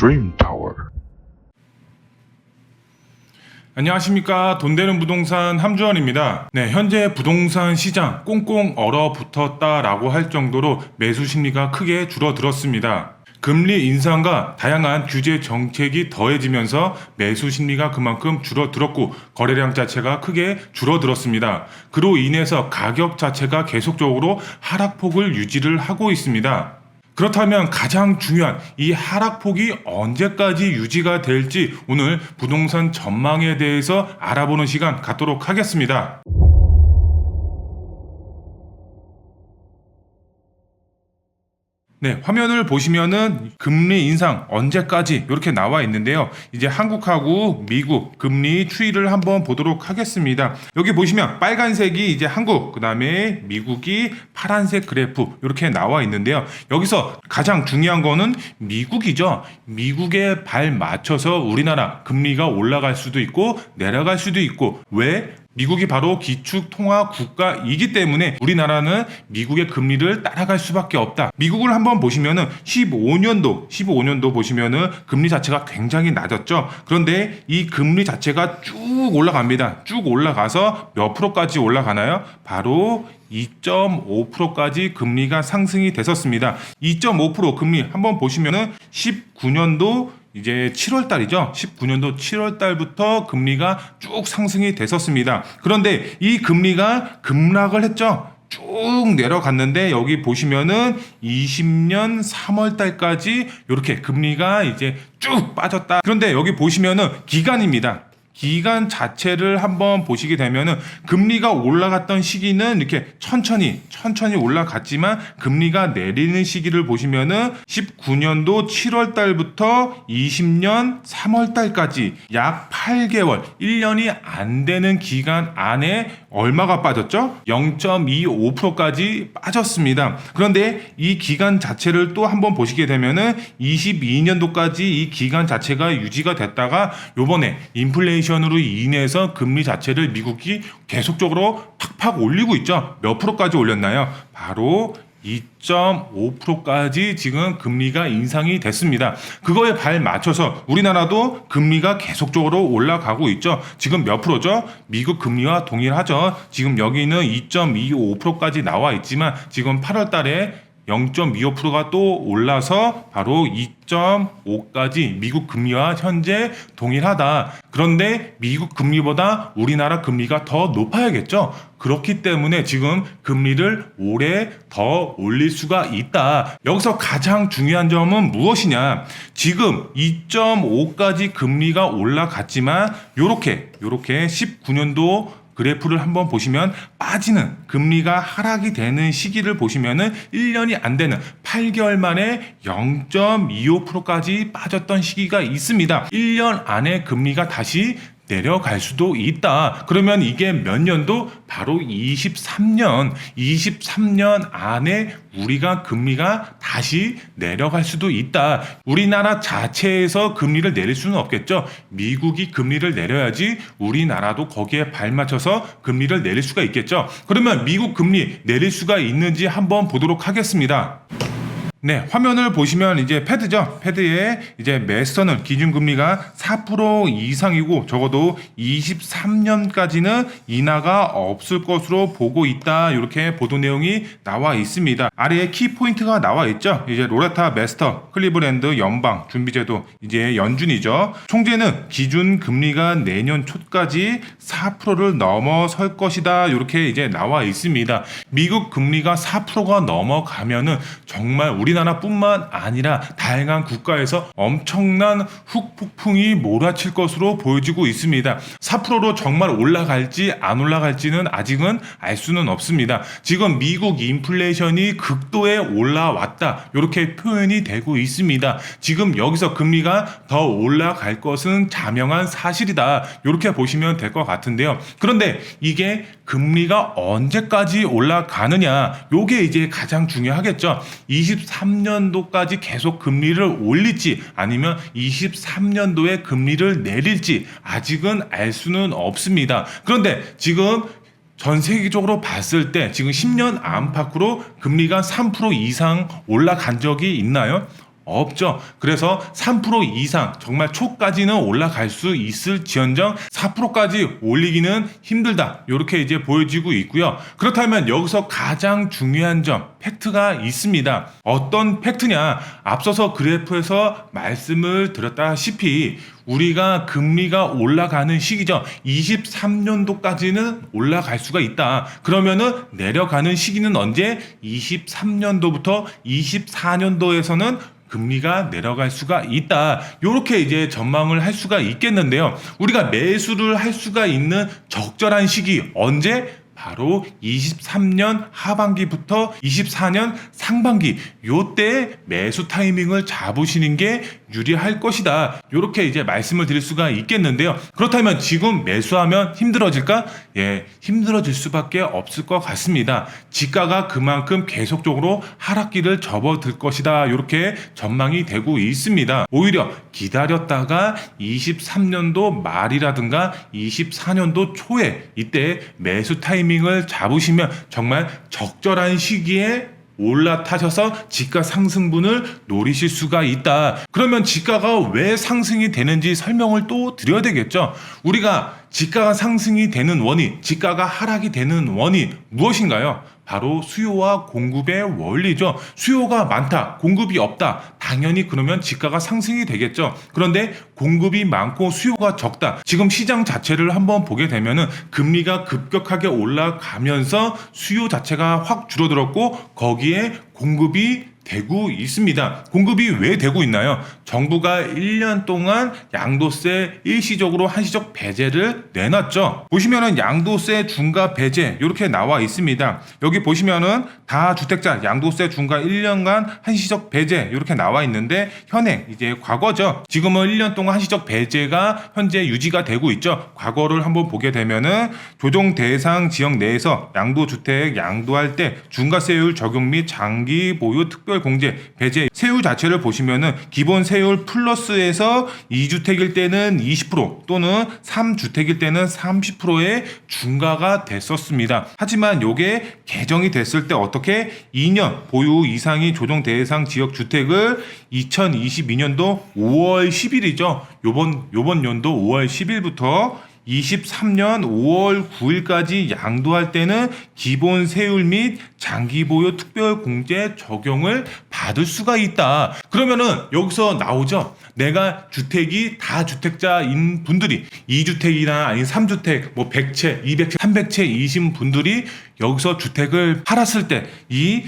Dream Tower. 안녕하십니까. 돈 되는 부동산 함주원입니다. 네, 현재 부동산 시장 꽁꽁 얼어붙었다라고 할 정도로 매수 심리가 크게 줄어들었습니다. 금리 인상과 다양한 규제 정책이 더해지면서 매수 심리가 그만큼 줄어들었고 거래량 자체가 크게 줄어들었습니다. 그로 인해서 가격 자체가 계속적으로 하락폭을 유지를 하고 있습니다. 그렇다면 가장 중요한 이 하락폭이 언제까지 유지가 될지 오늘 부동산 전망에 대해서 알아보는 시간 갖도록 하겠습니다. 네, 화면을 보시면은 금리 인상 언제까지 이렇게 나와 있는데요. 이제 한국하고 미국 금리 추이를 한번 보도록 하겠습니다. 여기 보시면 빨간색이 이제 한국, 그 다음에 미국이 파란색 그래프 이렇게 나와 있는데요. 여기서 가장 중요한 거는 미국이죠. 미국에 발 맞춰서 우리나라 금리가 올라갈 수도 있고 내려갈 수도 있고, 왜? 미국이 바로 기축통화 국가이기 때문에 우리나라는 미국의 금리를 따라갈 수밖에 없다. 미국을 한번 보시면은 15년도 보시면은 금리 자체가 굉장히 낮았죠. 그런데 이 금리 자체가 쭉 올라갑니다. 쭉 올라가서 몇 프로까지 올라가나요? 바로 2.5%까지 금리가 상승이 됐었습니다. 2.5% 금리 한번 보시면은 19년도 이제 7월 달이죠. 19년도 7월 달부터 금리가 쭉 상승이 됐었습니다. 그런데 이 금리가 급락을 했죠. 쭉 내려갔는데 여기 보시면은 20년 3월 달까지 이렇게 금리가 이제 쭉 빠졌다. 그런데 여기 보시면은 기간입니다. 기간 자체를 한번 보시게 되면은 금리가 올라갔던 시기는 이렇게 천천히 올라갔지만 금리가 내리는 시기를 보시면은 19년도 7월 달부터 20년 3월 달까지 약 8개월, 1년이 안 되는 기간 안에 얼마가 빠졌죠? 0.25%까지 빠졌습니다. 그런데 이 기간 자체를 또 한번 보시게 되면은 22년도까지 이 기간 자체가 유지가 됐다가 요번에 인플레이션으로 인해서 금리 자체를 미국이 계속적으로 팍팍 올리고 있죠. 몇 프로까지 올렸나요? 바로 2.5%까지 지금 금리가 인상이 됐습니다. 그거에 발 맞춰서 우리나라도 금리가 계속적으로 올라가고 있죠. 지금 몇 프로죠? 미국 금리와 동일하죠. 지금 여기는 2.25%까지 나와 있지만 지금 8월 달에 0.25%가 또 올라서 바로 2.5까지 미국 금리와 현재 동일하다. 그런데 미국 금리보다 우리나라 금리가 더 높아야겠죠. 그렇기 때문에 지금 금리를 올해 더 올릴 수가 있다. 여기서 가장 중요한 점은 무엇이냐? 지금 2.5까지 금리가 올라갔지만 요렇게 19년도 그래프를 한번 보시면 빠지는 금리가 하락이 되는 시기를 보시면은 1년이 안 되는 8개월 만에 0.25%까지 빠졌던 시기가 있습니다. 1년 안에 금리가 다시 내려갈 수도 있다. 그러면 이게 몇 년도? 바로 23년 안에 우리가 금리가 다시 내려갈 수도 있다. 우리나라 자체에서 금리를 내릴 수는 없겠죠. 미국이 금리를 내려야지 우리나라도 거기에 발맞춰서 금리를 내릴 수가 있겠죠. 그러면 미국 금리 내릴 수가 있는지 한번 보도록 하겠습니다. 네, 화면을 보시면 이제 패드죠. 패드에 이제 매스터는 기준금리가 4% 이상이고 적어도 23년까지는 인하가 없을 것으로 보고 있다. 이렇게 보도 내용이 나와 있습니다. 아래에 키포인트가 나와 있죠. 이제 로레타 매스터, 클리브랜드 연방 준비제도, 이제 연준이죠. 총재는 기준금리가 내년 초까지 4%를 넘어설 것이다. 이렇게 이제 나와 있습니다. 미국 금리가 4%가 넘어가면은 정말 우리나라뿐만 아니라 다양한 국가에서 엄청난 후폭풍이 몰아칠 것으로 보여지고 있습니다. 4%로 정말 올라갈지 안 올라갈지는 아직은 알 수는 없습니다. 지금 미국 인플레이션이 극도에 올라왔다. 이렇게 표현이 되고 있습니다. 지금 여기서 금리가 더 올라갈 것은 자명한 사실이다. 이렇게 보시면 될 것 같은데요. 그런데 이게 금리가 언제까지 올라가느냐, 요게 이제 가장 중요하겠죠. 23년도까지 계속 금리를 올릴지 아니면 23년도에 금리를 내릴지 아직은 알 수는 없습니다. 그런데 지금 전 세계적으로 봤을 때 지금 10년 안팎으로 금리가 3% 이상 올라간 적이 있나요? 없죠. 그래서 3% 이상 정말 초까지는 올라갈 수 있을지언정 4%까지 올리기는 힘들다. 이렇게 이제 보여지고 있고요. 그렇다면 여기서 가장 중요한 점, 팩트가 있습니다. 어떤 팩트냐? 앞서서 그래프에서 말씀을 드렸다시피 우리가 금리가 올라가는 시기죠. 23년도까지는 올라갈 수가 있다. 그러면은 내려가는 시기는 언제? 23년도부터 24년도에서는 금리가 내려갈 수가 있다. 이렇게 이제 전망을 할 수가 있겠는데요. 우리가 매수를 할 수가 있는 적절한 시기 언제? 바로 23년 하반기부터 24년 상반기 요때 매수 타이밍을 잡으시는 게 유리할 것이다. 이렇게 이제 말씀을 드릴 수가 있겠는데요. 그렇다면 지금 매수하면 힘들어질까? 예, 힘들어질 수밖에 없을 것 같습니다. 지가가 그만큼 계속적으로 하락기를 접어들 것이다. 이렇게 전망이 되고 있습니다. 오히려 기다렸다가 23년도 말이라든가 24년도 초에 이때 매수 타이밍을 잡으시면 정말 적절한 시기에 올라타셔서 지가 상승분을 노리실 수가 있다. 그러면 지가가 왜 상승이 되는지 설명을 또 드려야 되겠죠. 우리가 지가가 상승이 되는 원인, 지가가 하락이 되는 원인 무엇인가요? 바로 수요와 공급의 원리죠. 수요가 많다, 공급이 없다. 당연히 그러면 지가가 상승이 되겠죠. 그런데 공급이 많고 수요가 적다. 지금 시장 자체를 한번 보게 되면은 금리가 급격하게 올라가면서 수요 자체가 확 줄어들었고 거기에 공급이 되고 있습니다. 공급이 왜 되고 있나요? 정부가 1년 동안 양도세 일시적으로 한시적 배제를 내놨죠. 보시면은 양도세 중과 배제 이렇게 나와 있습니다. 여기 보시면은 다주택자 양도세 중과 1년간 한시적 배제 이렇게 나와 있는데 현행 이제 과거죠. 지금은 1년 동안 한시적 배제가 현재 유지가 되고 있죠. 과거를 한번 보게 되면은 조정 대상 지역 내에서 양도주택 양도할 때 중과세율 적용 및 장기 보유 특별 공제 배제 세율 자체를 보시면은 기본 세율 플러스에서 2주택일 때는 20% 또는 3주택일 때는 30%의 중과가 됐었습니다. 하지만 요게 개정이 됐을 때 어떻게 2년 보유 이상이 조정 대상 지역 주택을 2022년도 5월 10일이죠. 요번 연도 5월 10일부터 23년 5월 9일까지 양도할 때는 기본 세율 및 장기 보유 특별 공제 적용을 받을 수가 있다. 그러면은 여기서 나오죠. 내가 주택이 다주택자인 분들이 2주택이나 아니 3주택 뭐 100채, 200채, 300채 이신 분들이 여기서 주택을 팔았을 때 이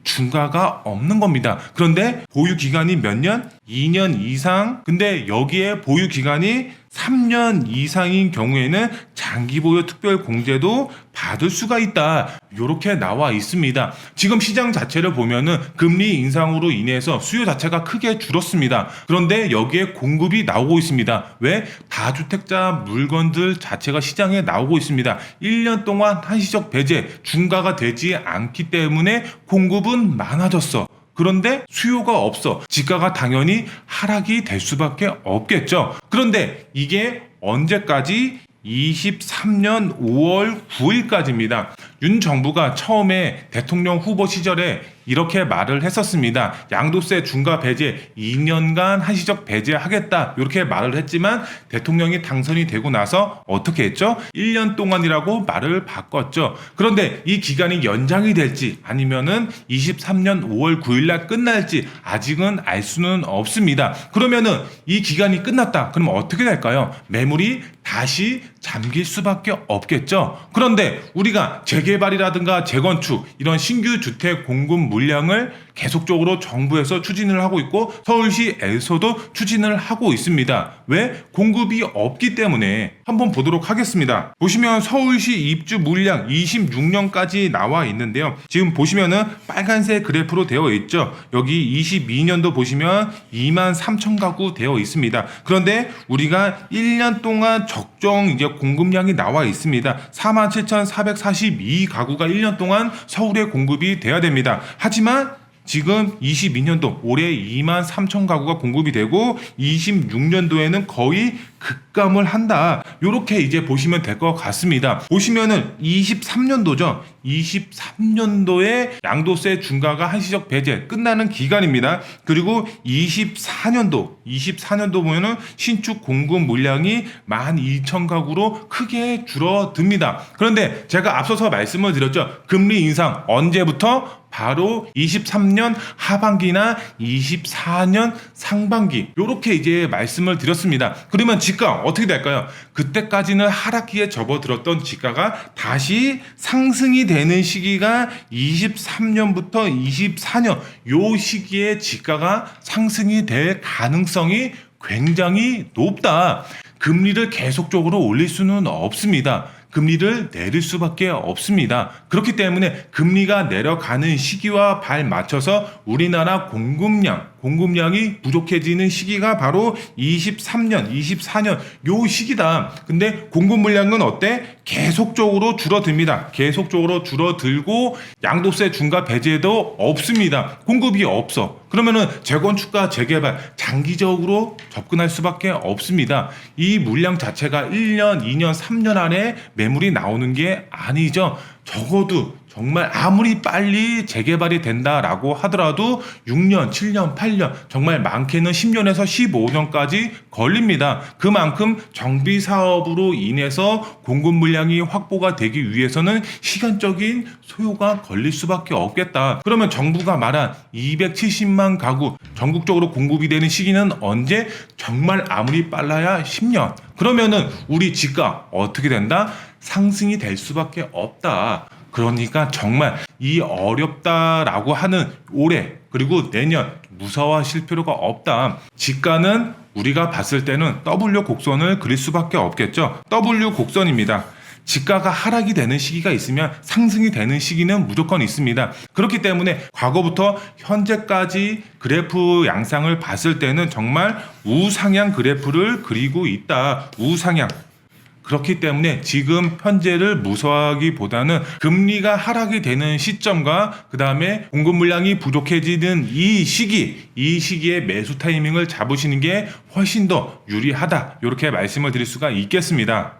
중과가 없는 겁니다. 그런데 보유 기간이 몇 년? 2년 이상. 근데 여기에 보유 기간이 3년 이상인 경우에는 장기 보유 특별 공제도 받을 수가 있다. 이렇게 나와 있습니다. 지금 시장 자체를 보면은 금리 인상으로 인해서 수요 자체가 크게 줄었습니다. 그런데 여기에 공급이 나오고 있습니다. 왜? 다주택자 물건들 자체가 시장에 나오고 있습니다. 1년 동안 한시적 배제 중과가 되지 않기 때문에 공급은 많아졌어. 그런데 수요가 없어. 지가가 당연히 하락이 될 수밖에 없겠죠. 그런데 이게 언제까지? 23년 5월 9일까지입니다. 윤 정부가 처음에 대통령 후보 시절에 이렇게 말을 했었습니다. 양도세 중과 배제 2년간 한시적 배제하겠다 이렇게 말을 했지만 대통령이 당선이 되고 나서 어떻게 했죠? 1년 동안이라고 말을 바꿨죠. 그런데 이 기간이 연장이 될지 아니면은 23년 5월 9일날 끝날지 아직은 알 수는 없습니다. 그러면은 이 기간이 끝났다. 그럼 어떻게 될까요? 매물이 다시 잠길 수밖에 없겠죠. 그런데 우리가 재개발이라든가 재건축 이런 신규 주택 공급 물량을 계속적으로 정부에서 추진을 하고 있고 서울시에서도 추진을 하고 있습니다. 왜? 공급이 없기 때문에. 한번 보도록 하겠습니다. 보시면 서울시 입주 물량 26년까지 나와 있는데요. 지금 보시면은 빨간색 그래프로 되어 있죠. 여기 22년도 보시면 23,000 가구 되어 있습니다. 그런데 우리가 1년 동안 적정 이제 공급량이 나와 있습니다. 47,442 가구가 1년 동안 서울에 공급이 돼야 됩니다. 하지만 지금 22년도 올해 23,000 가구가 공급이 되고 26년도에는 거의 입감을 한다. 요렇게 이제 보시면 될 것 같습니다. 보시면은 23년도죠. 23년도에 양도세 중과가 한시적 배제 끝나는 기간입니다. 그리고 24년도 보면은 신축 공급 물량이 12,000가구로 크게 줄어듭니다. 그런데 제가 앞서서 말씀을 드렸죠. 금리 인상 언제부터? 바로 23년 하반기나 24년 상반기 요렇게 이제 말씀을 드렸습니다. 그러면 지가 어떻게 될까요? 그때까지는 하락기에 접어들었던 지가가 다시 상승이 되는 시기가 23년부터 24년 요 시기에 지가가 상승이 될 가능성이 굉장히 높다. 금리를 계속적으로 올릴 수는 없습니다. 금리를 내릴 수밖에 없습니다. 그렇기 때문에 금리가 내려가는 시기와 발맞춰서 우리나라 공급량이 부족해지는 시기가 바로 23년, 24년 요 시기다. 근데 공급 물량은 어때? 계속적으로 줄어듭니다. 계속적으로 줄어들고 양도세 중과 배제도 없습니다. 공급이 없어. 그러면은 재건축과 재개발 장기적으로 접근할 수밖에 없습니다. 이 물량 자체가 1년, 2년, 3년 안에 매물이 나오는 게 아니죠. 적어도 정말 아무리 빨리 재개발이 된다라고 하더라도 6년, 7년, 8년 정말 많게는 10년에서 15년까지 걸립니다. 그만큼 정비 사업으로 인해서 공급 물량이 확보가 되기 위해서는 시간적인 소요가 걸릴 수밖에 없겠다. 그러면 정부가 말한 270만 가구 전국적으로 공급이 되는 시기는 언제? 정말 아무리 빨라야 10년. 그러면은 우리 집값 어떻게 된다? 상승이 될 수밖에 없다. 그러니까 정말 이 어렵다라고 하는 올해 그리고 내년 무서워하실 필요가 없다. 지가는 우리가 봤을 때는 W 곡선을 그릴 수밖에 없겠죠. W 곡선입니다. 지가가 하락이 되는 시기가 있으면 상승이 되는 시기는 무조건 있습니다. 그렇기 때문에 과거부터 현재까지 그래프 양상을 봤을 때는 정말 우상향 그래프를 그리고 있다. 우상향. 그렇기 때문에 지금 현재를 무서워하기보다는 금리가 하락이 되는 시점과 그 다음에 공급 물량이 부족해지는 이 시기에 매수 타이밍을 잡으시는 게 훨씬 더 유리하다. 이렇게 말씀을 드릴 수가 있겠습니다.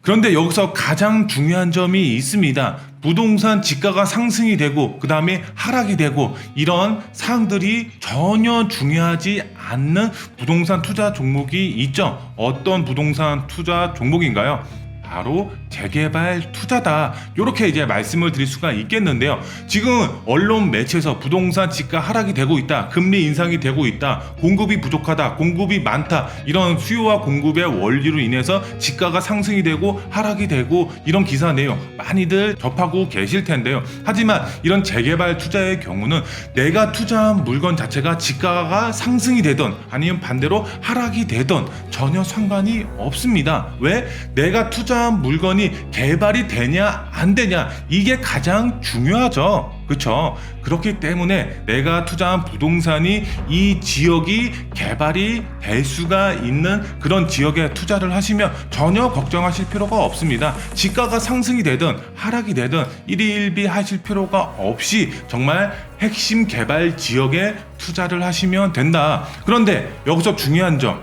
그런데 여기서 가장 중요한 점이 있습니다. 부동산 지가가 상승이 되고 그 다음에 하락이 되고 이런 사항들이 전혀 중요하지 않는 부동산 투자 종목이 있죠. 어떤 부동산 투자 종목인가요? 바로 재개발 투자다. 이렇게 이제 말씀을 드릴 수가 있겠는데요. 지금 언론 매체에서 부동산 지가 하락이 되고 있다. 금리 인상이 되고 있다. 공급이 부족하다. 공급이 많다. 이런 수요와 공급의 원리로 인해서 지가가 상승이 되고 하락이 되고 이런 기사 내용 많이들 접하고 계실 텐데요. 하지만 이런 재개발 투자의 경우는 내가 투자한 물건 자체가 지가가 상승이 되던 아니면 반대로 하락이 되던 전혀 상관이 없습니다. 왜? 내가 투자한 물건이 개발이 되냐 안 되냐 이게 가장 중요하죠. 그렇죠? 그렇기 때문에 내가 투자한 부동산이 이 지역이 개발이 될 수가 있는 그런 지역에 투자를 하시면 전혀 걱정하실 필요가 없습니다. 지가가 상승이 되든 하락이 되든 일희일비 하실 필요가 없이 정말 핵심 개발 지역에 투자를 하시면 된다. 그런데 여기서 중요한 점,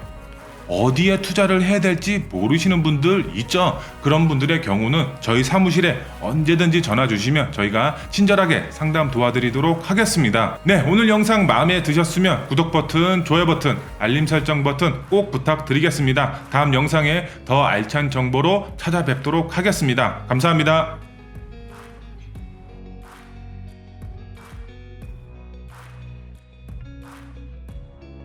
어디에 투자를 해야 될지 모르시는 분들 있죠. 그런 분들의 경우는 저희 사무실에 언제든지 전화 주시면 저희가 친절하게 상담 도와드리도록 하겠습니다. 네, 오늘 영상 마음에 드셨으면 구독 버튼, 좋아요 버튼, 알림 설정 버튼 꼭 부탁드리겠습니다. 다음 영상에 더 알찬 정보로 찾아뵙도록 하겠습니다. 감사합니다.